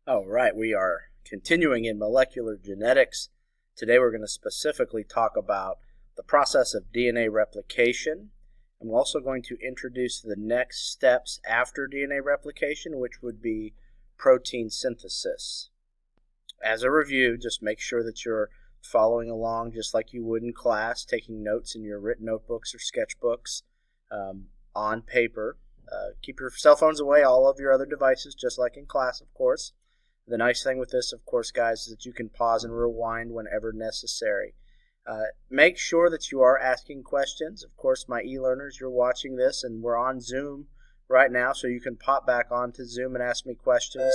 All right, we are continuing in molecular genetics. Today we're going to specifically talk about the process of DNA replication. I'm also going to introduce the next steps after DNA replication, which would be protein synthesis. As a review, just make sure that you're following along just like you would in class, taking notes in your written notebooks or sketchbooks on paper. Keep your cell phones away, all of your other devices, just like in class, of course. The nice thing with this, of course, guys, is that you can pause and rewind whenever necessary. Make sure that you are asking questions. Of course, my e-learners, you're watching this, and we're on Zoom right now, so you can pop back onto Zoom and ask me questions,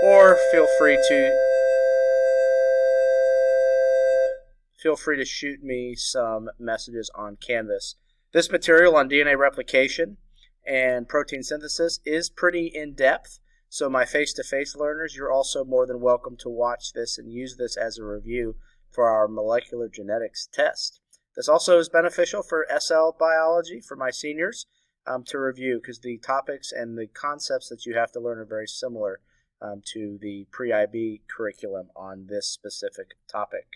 or feel free to shoot me some messages on Canvas. This material on DNA replication and protein synthesis is pretty in-depth. So my face-to-face learners, you're also more than welcome to watch this and use this as a review for our molecular genetics test. This also is beneficial for SL biology for my seniors to review, because the topics and the concepts that you have to learn are very similar to the pre-IB curriculum on this specific topic.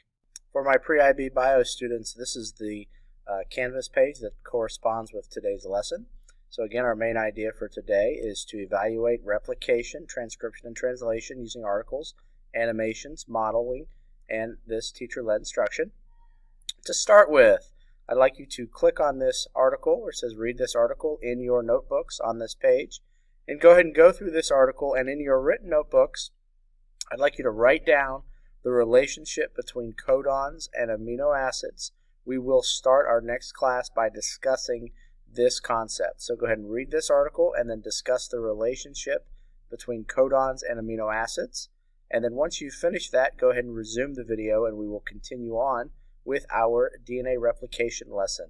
For my pre-IB bio students, this is the Canvas page that corresponds with today's lesson. So again, our main idea for today is to evaluate replication, transcription, and translation using articles, animations, modeling, and this teacher-led instruction. To start with, I'd like you to click on this article where it says read this article in your notebooks on this page, and go ahead and go through this article, and in your written notebooks, I'd like you to write down the relationship between codons and amino acids. We will start our next class by discussing this concept. So go ahead and read this article and then discuss the relationship between codons and amino acids. And then once you finish that, go ahead and resume the video and we will continue on with our DNA replication lesson.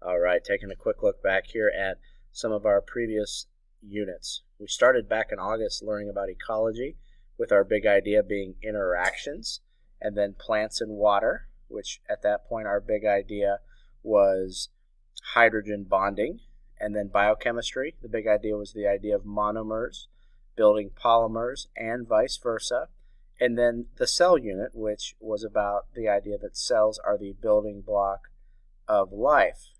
All right, taking a quick look back here at some of our previous units. We started back in August learning about ecology, with our big idea being interactions, and then plants and water, which at that point our big idea was hydrogen bonding, and then biochemistry. The big idea was the idea of monomers, building polymers, and vice versa. And then the cell unit, which was about the idea that cells are the building block of life.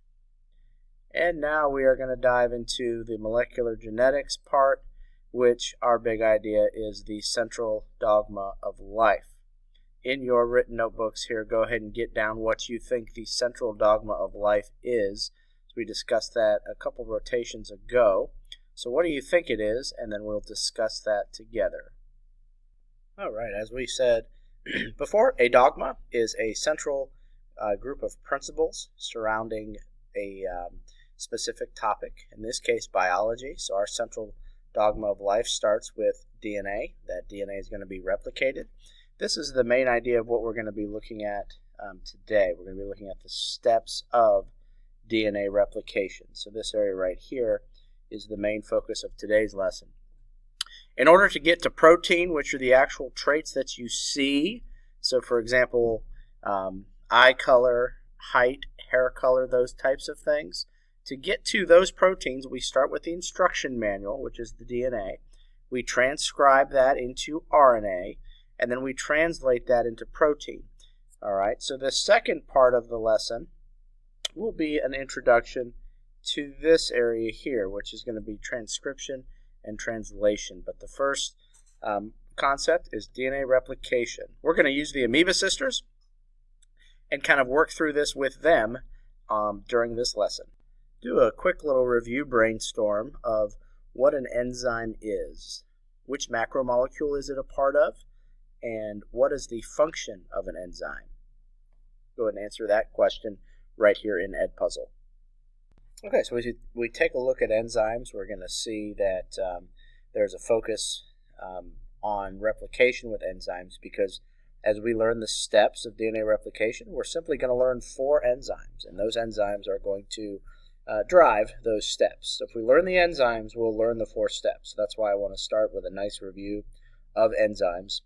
And now we are going to dive into the molecular genetics part, which our big idea is the central dogma of life. In your written notebooks here, go ahead and get down what you think the central dogma of life is. So we discussed that a couple rotations ago. So what do you think it is? And then we'll discuss that together. All right, as we said before, a dogma is a central group of principles surrounding a specific topic, in this case biology. So our central dogma of life starts with DNA. That DNA is going to be replicated. This is the main idea of what we're going to be looking at today. We're going to be looking at the steps of DNA replication. So this area right here is the main focus of today's lesson. In order to get to protein, which are the actual traits that you see, so for example, eye color, height, hair color, those types of things, to get to those proteins, we start with the instruction manual, which is the DNA. We transcribe that into RNA, and then we translate that into protein. All right, so the second part of the lesson will be an introduction to this area here, which is going to be transcription and translation. But the first concept is DNA replication. We're going to use the amoeba sisters and kind of work through this with them during this lesson. Do a quick little review brainstorm of what an enzyme is. Which macromolecule is it a part of? And what is the function of an enzyme? Go ahead and answer that question right here in Edpuzzle. Okay, so we take a look at enzymes. We're going to see that there's a focus on replication with enzymes, because as we learn the steps of DNA replication, we're simply going to learn 4 enzymes, and those enzymes are going to drive those steps. So if we learn the enzymes, we'll learn the 4 steps. So that's why I want to start with a nice review of enzymes.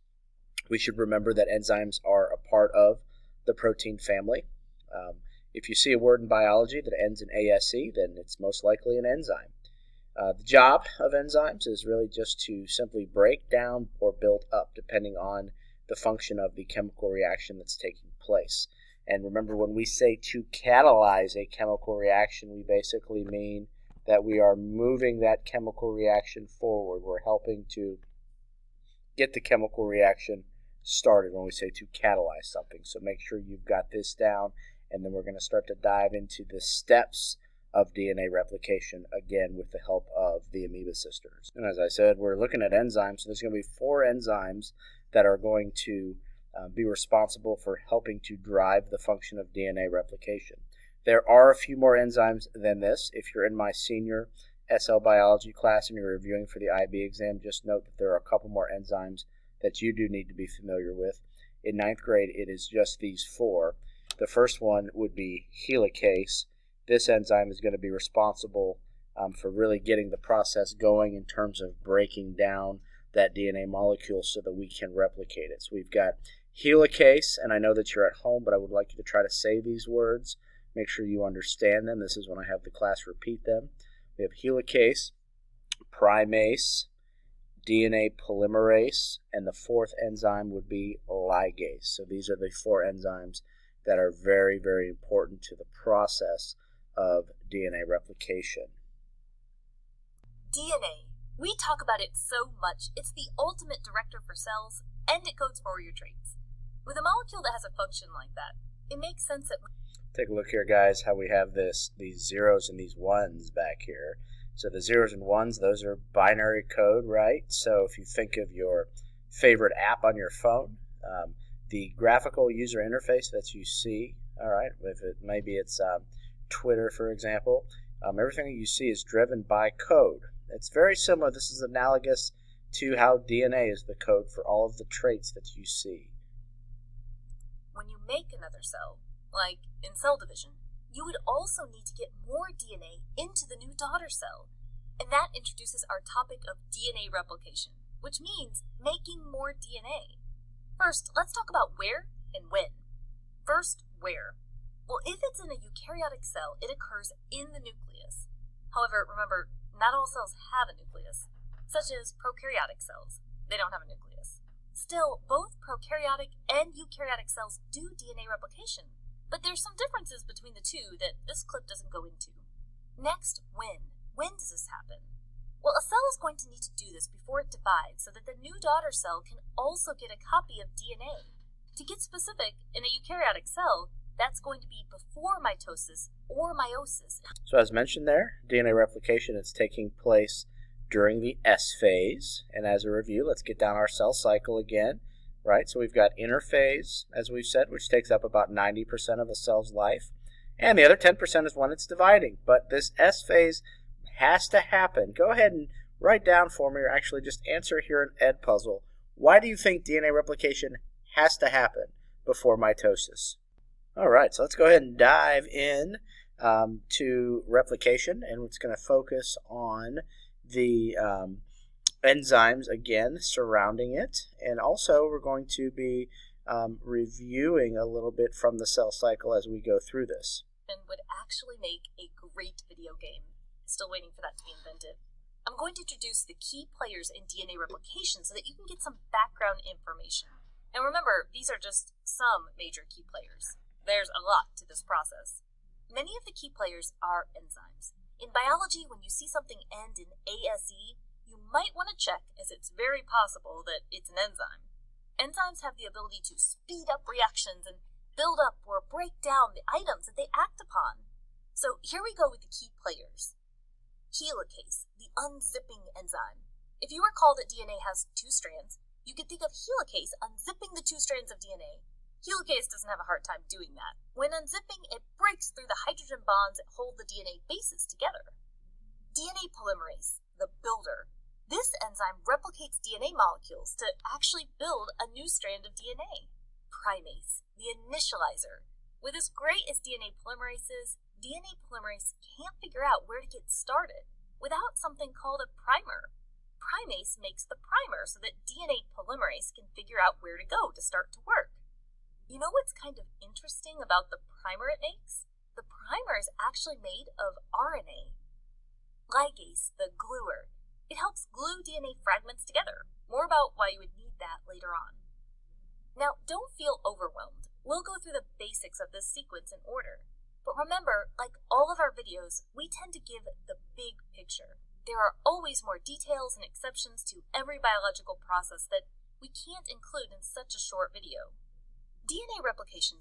We should remember that enzymes are a part of the protein family. If you see a word in biology that ends in ASE, then it's most likely an enzyme. The job of enzymes is really just to simply break down or build up, depending on the function of the chemical reaction that's taking place. And remember, when we say to catalyze a chemical reaction, we basically mean that we are moving that chemical reaction forward. We're helping to get the chemical reaction started when we say to catalyze something. So make sure you've got this down, and then we're going to start to dive into the steps of DNA replication, again with the help of the amoeba sisters. And as I said, we're looking at enzymes, so there's going to be 4 enzymes that are going to be responsible for helping to drive the function of DNA replication. There are a few more enzymes than this. If you're in my senior SL biology class and you're reviewing for the IB exam, just note that there are a couple more enzymes that you do need to be familiar with. In 9th grade, it is just these 4. The first one would be helicase. This enzyme is going to be responsible for really getting the process going in terms of breaking down that DNA molecule so that we can replicate it. So we've got helicase, and I know that you're at home, but I would like you to try to say these words. Make sure you understand them. This is when I have the class repeat them. We have helicase, primase, DNA polymerase, and the 4th enzyme would be ligase. So these are the 4 enzymes that are very, very important to the process of DNA replication. DNA. We talk about it so much. It's the ultimate director for cells, and it codes for your traits. With a molecule that has a function like that, it makes sense that... Take a look here, guys, how we have these zeros and these ones back here. So the zeros and ones, those are binary code, right? So if you think of your favorite app on your phone, the graphical user interface that you see, all right, maybe it's Twitter, for example, everything that you see is driven by code. It's very similar. This is analogous to how DNA is the code for all of the traits that you see. When you make another cell, like in cell division, you would also need to get more DNA into the new daughter cell. And that introduces our topic of DNA replication, which means making more DNA. First, let's talk about where and when. First, where. Well, if it's in a eukaryotic cell, it occurs in the nucleus. However, remember, not all cells have a nucleus, such as prokaryotic cells. They don't have a nucleus. Still, both prokaryotic and eukaryotic cells do DNA replication, but there's some differences between the two that this clip doesn't go into. Next, when. When does this happen? Well, a cell is going to need to do this before it divides so that the new daughter cell can also get a copy of DNA. To get specific, in a eukaryotic cell, that's going to be before mitosis or meiosis. So as mentioned there, DNA replication is taking place during the S phase. And as a review, let's get down our cell cycle again. Right, so we've got interphase, as we've said, which takes up about 90% of a cell's life. And the other 10% is when it's dividing. But this S phase has to happen. Go ahead and write down for me, or actually just answer here an Ed puzzle. Why do you think DNA replication has to happen before mitosis? All right, so let's go ahead and dive in to replication, and it's going to focus on the enzymes again surrounding it, and also we're going to be reviewing a little bit from the cell cycle as we go through this. And would actually make a great video game. Still waiting for that to be invented. I'm going to introduce the key players in DNA replication so that you can get some background information. And remember, these are just some major key players. There's a lot to this process. Many of the key players are enzymes. In biology, when you see something end in ASE, you might want to check, as it's very possible that it's an enzyme. Enzymes have the ability to speed up reactions and build up or break down the items that they act upon. So here we go with the key players. Helicase, the unzipping enzyme. If you recall that DNA has 2 strands, you could think of helicase unzipping the 2 strands of DNA. Helicase doesn't have a hard time doing that. When unzipping, it breaks through the hydrogen bonds that hold the DNA bases together. DNA polymerase, the builder. This enzyme replicates DNA molecules to actually build a new strand of DNA. Primase, the initializer. With as great as DNA polymerase is, DNA polymerase can't figure out where to get started without something called a primer. Primase makes the primer so that DNA polymerase can figure out where to go to start to work. You know what's kind of interesting about the primer it makes? The primer is actually made of RNA. ligase, the gluer. It helps glue DNA fragments together. More about why you would need that later on. Now, don't feel overwhelmed. We'll go through the basics of this sequence in order. But remember, like all of our videos, we tend to give the big picture. There are always more details and exceptions to every biological process that we can't include in such a short video. DNA replication.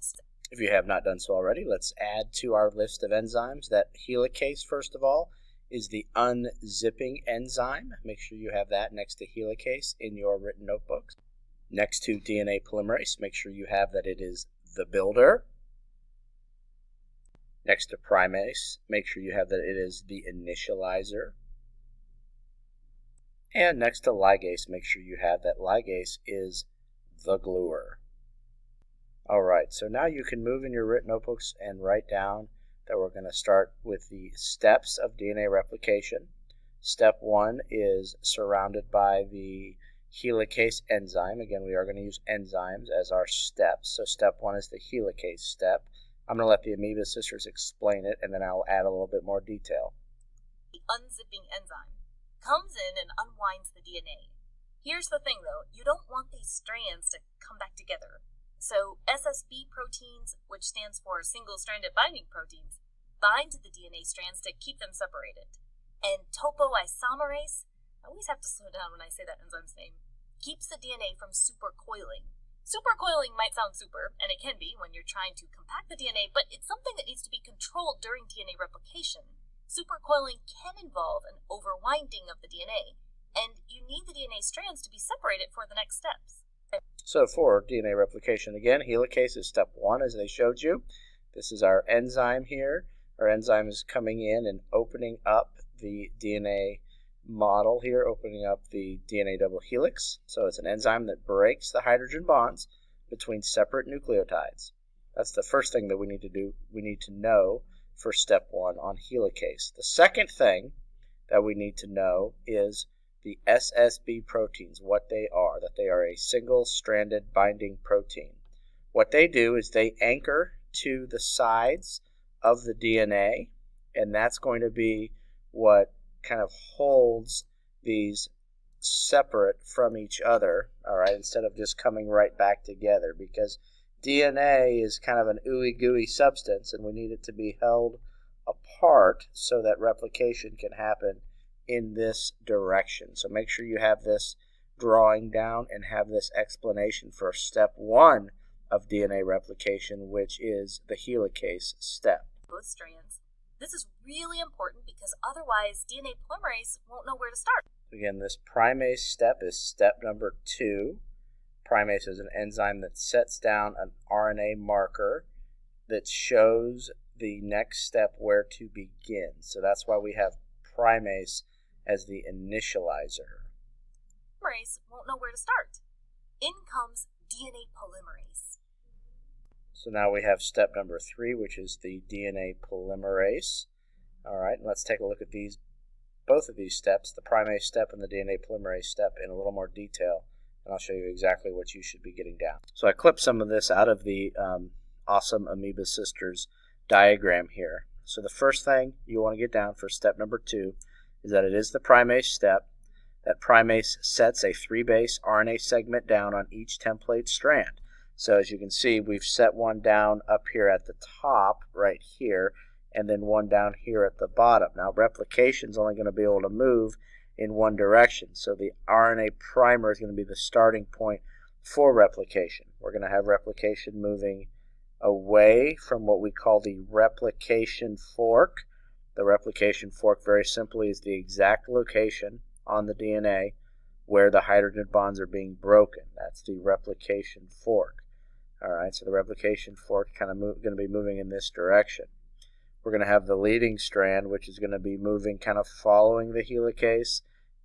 If you have not done so already, let's add to our list of enzymes that helicase, first of all, is the unzipping enzyme. Make sure you have that next to helicase in your written notebooks. Next to DNA polymerase, make sure you have that it is the builder. Next to primase, make sure you have that it is the initializer. And next to ligase, make sure you have that ligase is the gluer. Alright, so now you can move in your written notebooks and write down that we're going to start with the steps of DNA replication. Step 1 is surrounded by the helicase enzyme. Again, we are going to use enzymes as our steps. So step 1 is the helicase step. I'm going to let the Amoeba sisters explain it, and then I'll add a little bit more detail. The unzipping enzyme comes in and unwinds the DNA. Here's the thing though, you don't want these strands to come back together. So SSB proteins, which stands for single-stranded binding proteins, bind to the DNA strands to keep them separated. And topoisomerase, I always have to slow down when I say that enzyme's name, keeps the DNA from supercoiling. Supercoiling might sound super, and it can be when you're trying to compact the DNA, but it's something that needs to be controlled during DNA replication. Supercoiling can involve an overwinding of the DNA, and you need the DNA strands to be separated for the next steps. So for DNA replication, again, helicase is step 1 as they showed you. This is our enzyme here. Our enzyme is coming in and opening up the DNA model here, opening up the DNA double helix. So it's an enzyme that breaks the hydrogen bonds between separate nucleotides. That's the first thing that we need to do. We need to know for step 1 on helicase. The second thing that we need to know is the SSB proteins, what they are, that they are a single-stranded binding protein. What they do is they anchor to the sides of the DNA, and that's going to be what kind of holds these separate from each other, all right, instead of just coming right back together, because DNA is kind of an ooey-gooey substance, and we need it to be held apart so that replication can happen in this direction. So make sure you have this drawing down and have this explanation for step 1 of DNA replication, which is the helicase step. Both strands. This is really important because otherwise DNA polymerase won't know where to start. Again, this primase step is step number 2. Primase is an enzyme that sets down an RNA marker that shows the next step where to begin. So that's why we have primase as the initializer. Polymerase won't know where to start. In comes DNA polymerase. So now we have step number 3, which is the DNA polymerase. All right, and let's take a look at both of these steps, the primase step and the DNA polymerase step, in a little more detail, and I'll show you exactly what you should be getting down. So I clipped some of this out of the awesome Amoeba Sisters diagram here. So the first thing you want to get down for step number 2 is that it is the primase step. That primase sets a 3-base RNA segment down on each template strand. So as you can see, we've set one down up here at the top right here, and then one down here at the bottom. Now replication is only going to be able to move in one direction, so the RNA primer is going to be the starting point for replication. We're going to have replication moving away from what we call the replication fork. The replication fork, very simply, is the exact location on the DNA where the hydrogen bonds are being broken. That's the replication fork. All right, so the replication fork kind of going to be moving in this direction. We're going to have the leading strand, which is going to be moving kind of following the helicase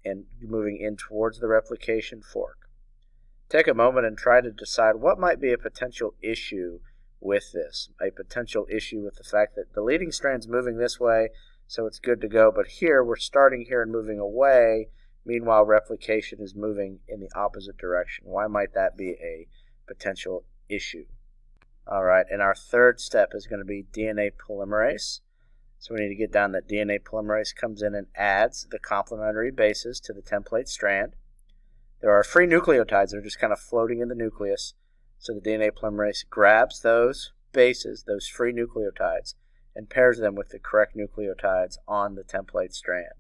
and moving in towards the replication fork. Take a moment and try to decide what might be a potential issue with this. A potential issue with the fact that the leading strand's moving this way, so it's good to go, but here we're starting here and moving away. Meanwhile, replication is moving in the opposite direction. Why might that be a potential issue? All right, and our third step is going to be DNA polymerase. So we need to get down that DNA polymerase comes in and adds the complementary bases to the template strand. There are free nucleotides that are just kind of floating in the nucleus. So the DNA polymerase grabs those bases, those free nucleotides, and pairs them with the correct nucleotides on the template strand.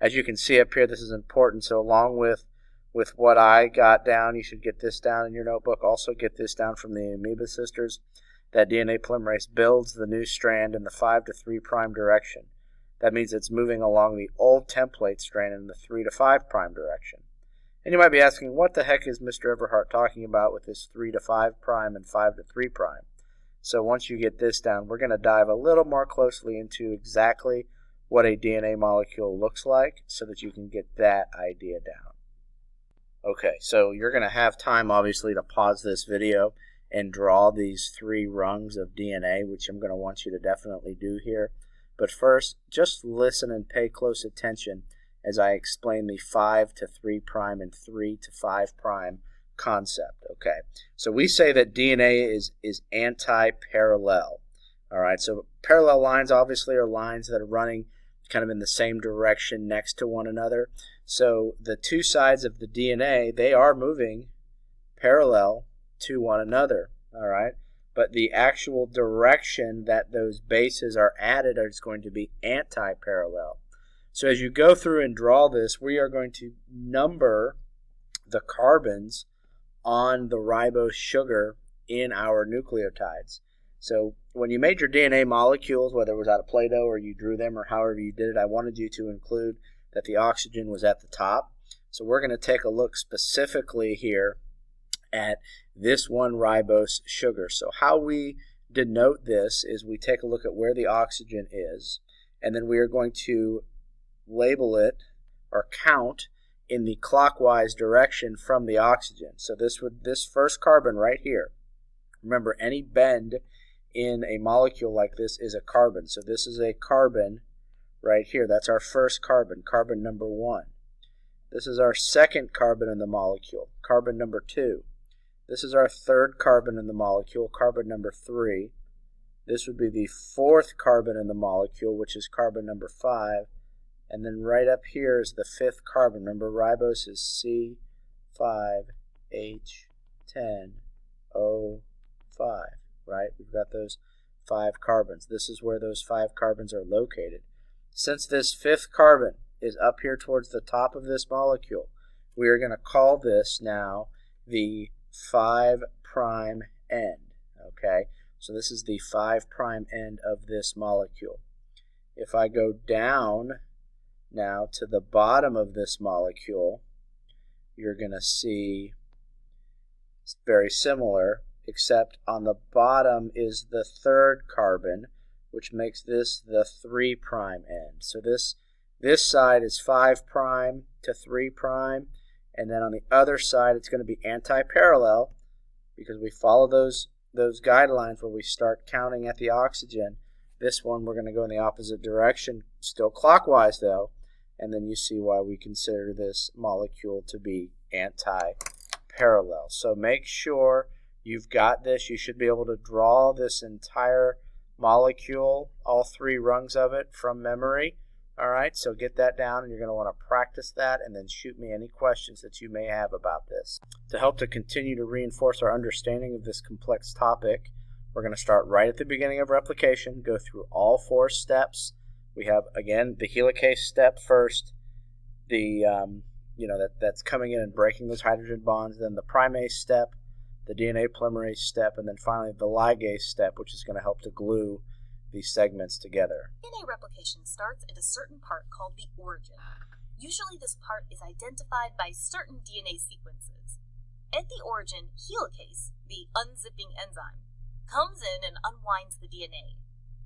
As you can see up here, this is important. So along with what I got down, you should get this down in your notebook. Also get this down from the Amoeba Sisters. That DNA polymerase builds the new strand in the 5' to 3' direction. That means it's moving along the old template strand in the 3' to 5' direction. And you might be asking, what the heck is Mr. Everhart talking about with this 3' to 5' and 5' to 3'? So once you get this down, we're going to dive a little more closely into exactly what a DNA molecule looks like so that you can get that idea down. Okay, so you're going to have time, obviously, to pause this video and draw these 3 rungs of DNA, which I'm going to want you to definitely do here. But first, just listen and pay close attention as I explain the 5' to 3' and 3' to 5' concept. Okay, so we say that DNA is anti-parallel. All right, so parallel lines obviously are lines that are running kind of in the same direction next to one another. So the two sides of the DNA, they are moving parallel to one another. All right, but the actual direction that those bases are added is going to be anti-parallel. So as you go through and draw this, we are going to number the carbons on the ribose sugar in our nucleotides. So when you made your DNA molecules, whether it was out of Play-Doh or you drew them or however you did it, I wanted you to include that the oxygen was at the top. So we're going to take a look specifically here at this one ribose sugar. So how we denote this is we take a look at where the oxygen is, and then we are going to label it or count in the clockwise direction from the oxygen. So this first carbon right here, remember any bend in a molecule like this is a carbon. So this is a carbon right here. That's our first carbon, carbon number 1. This is our second carbon in the molecule, carbon number 2. This is our third carbon in the molecule, carbon number 3. This would be the fourth carbon in the molecule, which is carbon number 5. And then right up here is the fifth carbon. Remember, ribose is C5H10O5, right? We've got those 5 carbons. This is where those 5 carbons are located. Since this fifth carbon is up here towards the top of this molecule, we are going to call this now the 5' end, okay? So this is the 5' end of this molecule. If I go down now to the bottom of this molecule, you're going to see it's very similar, except on the bottom is the third carbon, which makes this the 3' end. So this side is 5' to 3', and then on the other side it's going to be anti-parallel because we follow those guidelines where we start counting at the oxygen. This one we're going to go in the opposite direction, still clockwise though, and then you see why we consider this molecule to be anti-parallel. So make sure you've got this. You should be able to draw this entire molecule, all 3 rungs of it, from memory. All right, so get that down, and you're going to want to practice that and then shoot me any questions that you may have about this. To help to continue to reinforce our understanding of this complex topic, we're going to start right at the beginning of replication, go through all 4 steps. We have, again, the helicase step first, that's coming in and breaking those hydrogen bonds, then the primase step, the DNA polymerase step, and then finally the ligase step, which is going to help to glue these segments together. DNA replication starts at a certain part called the origin. Usually this part is identified by certain DNA sequences. At the origin, helicase, the unzipping enzyme, comes in and unwinds the DNA.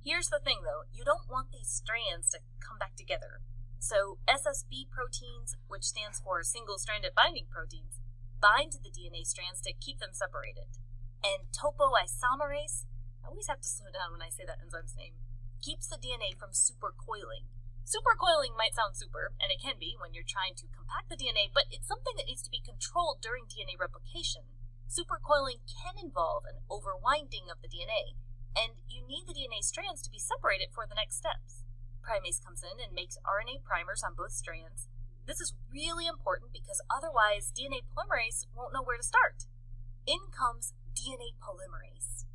Here's the thing though, you don't want these strands to come back together. So SSB proteins, which stands for single-stranded binding proteins, bind to the DNA strands to keep them separated. And topoisomerase, I always have to slow down when I say that enzyme's name, keeps the DNA from supercoiling. Supercoiling might sound super, and it can be when you're trying to compact the DNA, but it's something that needs to be controlled during DNA replication. Supercoiling can involve an overwinding of the DNA, and you need the DNA strands to be separated for the next steps. primase comes in and makes RNA primers on both strands. This is really important because otherwise DNA polymerase won't know where to start. In comes DNA polymerase.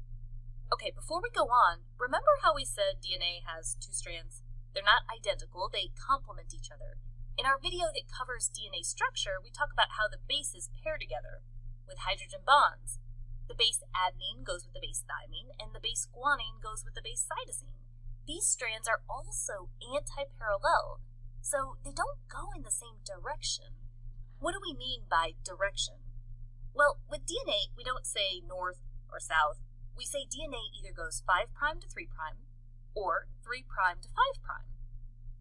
Okay, before we go on, remember how we said DNA has two strands? They're not identical, they complement each other. In our video that covers DNA structure, we talk about how the bases pair together with hydrogen bonds. The base adenine goes with the base thymine, and the base guanine goes with the base cytosine. These strands are also anti-parallel, so they don't go in the same direction. What do we mean by direction? Well, with DNA, we don't say north or south. We say DNA either goes 5' to 3' or 3' to 5'.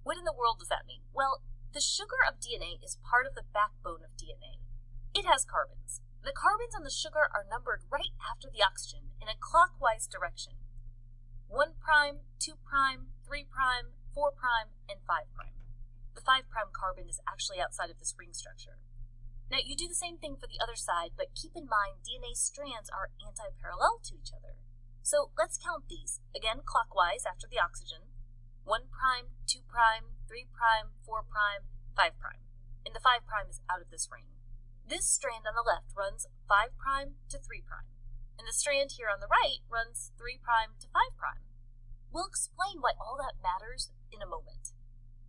What in the world does that mean? Well, the sugar of DNA is part of the backbone of DNA. It has carbons. The carbons on the sugar are numbered right after the oxygen in a clockwise direction. 1', 2', 3', 4', and 5'. The 5' carbon is actually outside of this ring structure. Now, you do the same thing for the other side, but keep in mind DNA strands are anti-parallel to each other. So let's count these, again clockwise after the oxygen. 1', 2', 3', 4', 5'. And the 5' is out of this ring. This strand on the left runs 5' to 3'. And the strand here on the right runs 3' to 5'. We'll explain why all that matters in a moment.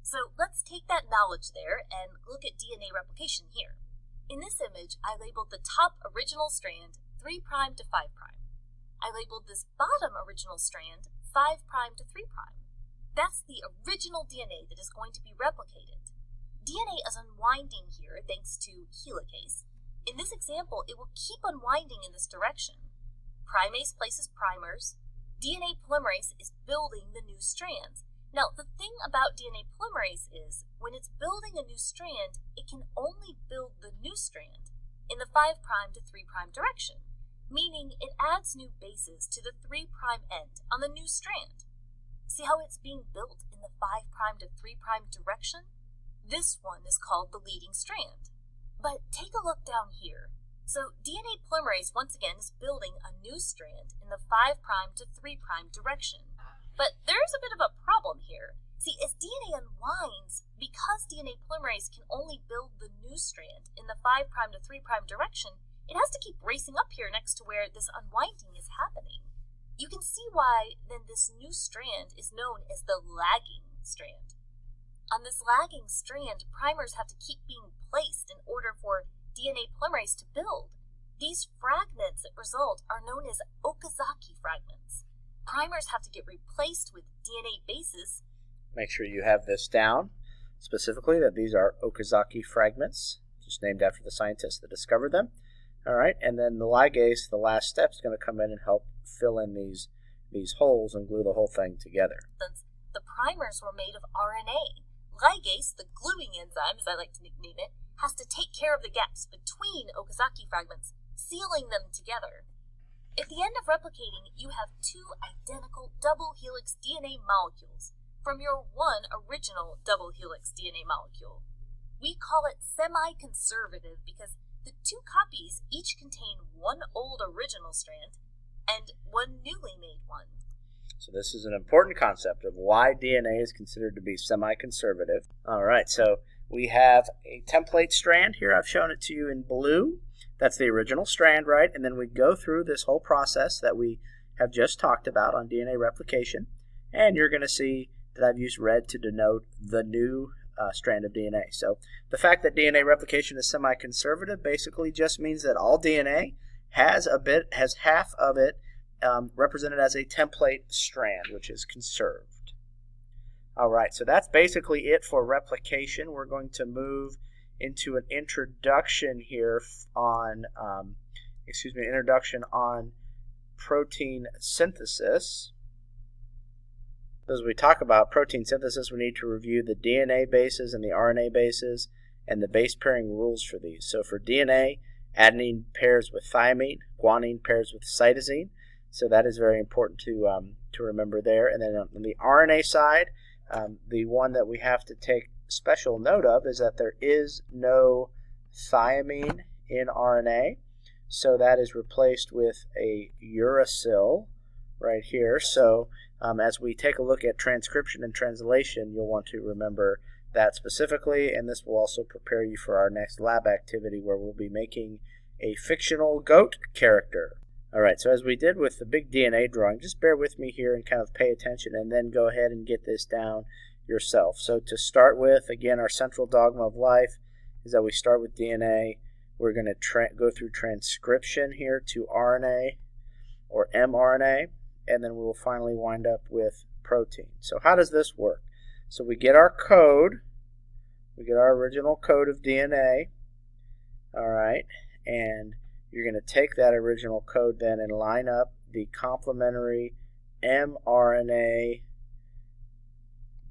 So let's take that knowledge there and look at DNA replication here. In this image, I labeled the top original strand 3' to 5'. I labeled this bottom original strand 5' to 3'. That's the original DNA that is going to be replicated. DNA is unwinding here thanks to helicase. In this example, it will keep unwinding in this direction. Primase places primers. DNA polymerase is building the new strands. Now, the thing about DNA polymerase is, when it's building a new strand, it can only build the new strand in the 5' to 3' direction, meaning it adds new bases to the 3' end on the new strand. See how it's being built in the 5' to 3' direction? This one is called the leading strand. But take a look down here. So DNA polymerase once again is building a new strand in the 5' to 3' direction. But there's a bit of a problem here. See, as DNA unwinds, because DNA polymerase can only build the new strand in the 5' to 3' direction, it has to keep racing up here next to where this unwinding is happening. You can see why then this new strand is known as the lagging strand. On this lagging strand, primers have to keep being placed in order for DNA polymerase to build. These fragments that result are known as Okazaki fragments. Primers have to get replaced with DNA bases. Make sure you have this down, specifically that these are Okazaki fragments, just named after the scientists that discovered them. All right, and then the ligase, the last step, is going to come in and help fill in these holes and glue the whole thing together. The primers were made of RNA. Ligase, the gluing enzyme, as I like to nickname it, has to take care of the gaps between Okazaki fragments, sealing them together. At the end of replicating, you have two identical double helix DNA molecules from your one original double helix DNA molecule. We call it semi-conservative because the two copies each contain one old original strand and one newly made one. So this is an important concept of why DNA is considered to be semi-conservative. All right, so we have a template strand here. I've shown it to you in blue. That's the original strand, right? And then we go through this whole process that we have just talked about on DNA replication. And you're going to see that I've used red to denote the new strand of DNA. So the fact that DNA replication is semi-conservative basically just means that all DNA has half of it represented as a template strand, which is conserved. All right, so that's basically it for replication. We're going to move into an introduction here on, introduction on protein synthesis. As we talk about protein synthesis, we need to review the DNA bases and the RNA bases and the base pairing rules for these. So for DNA, adenine pairs with thymine, guanine pairs with cytosine. So that is very important to remember there. And then on the RNA side, the one that we have to take special note of is that there is no thiamine in RNA. So that is replaced with a uracil right here. So As we take a look at transcription and translation, you'll want to remember that specifically, and this will also prepare you for our next lab activity where we'll be making a fictional goat character. Alright, so as we did with the big DNA drawing, just bear with me here and kind of pay attention and then go ahead and get this down yourself. So to start with, again, our central dogma of life is that we start with DNA. We're going to go through transcription here to RNA or mRNA, and then we will finally wind up with protein. So how does this work? So we get our code, we get our original code of DNA, alright, and you're going to take that original code then and line up the complementary mRNA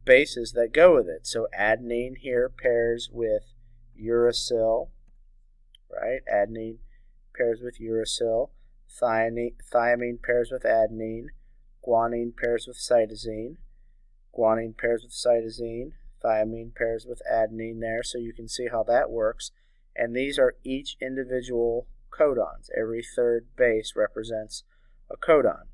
bases that go with it. So adenine here pairs with uracil, right? Adenine pairs with uracil. Thymine pairs with adenine. Guanine pairs with cytosine. Guanine pairs with cytosine. Thymine pairs with adenine there. So you can see how that works. And these are each individual codons. Every third base represents a codon.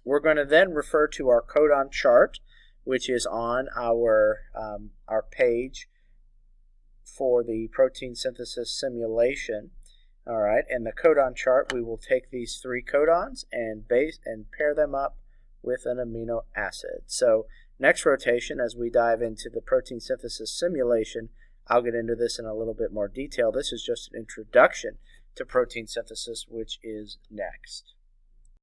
We're going to then refer to our codon chart, which is on our page for the protein synthesis simulation. All right, and the codon chart, we will take these 3 codons and pair them up with an amino acid. So next rotation, as we dive into the protein synthesis simulation, I'll get into this in a little bit more detail. This is just an introduction to protein synthesis, which is next.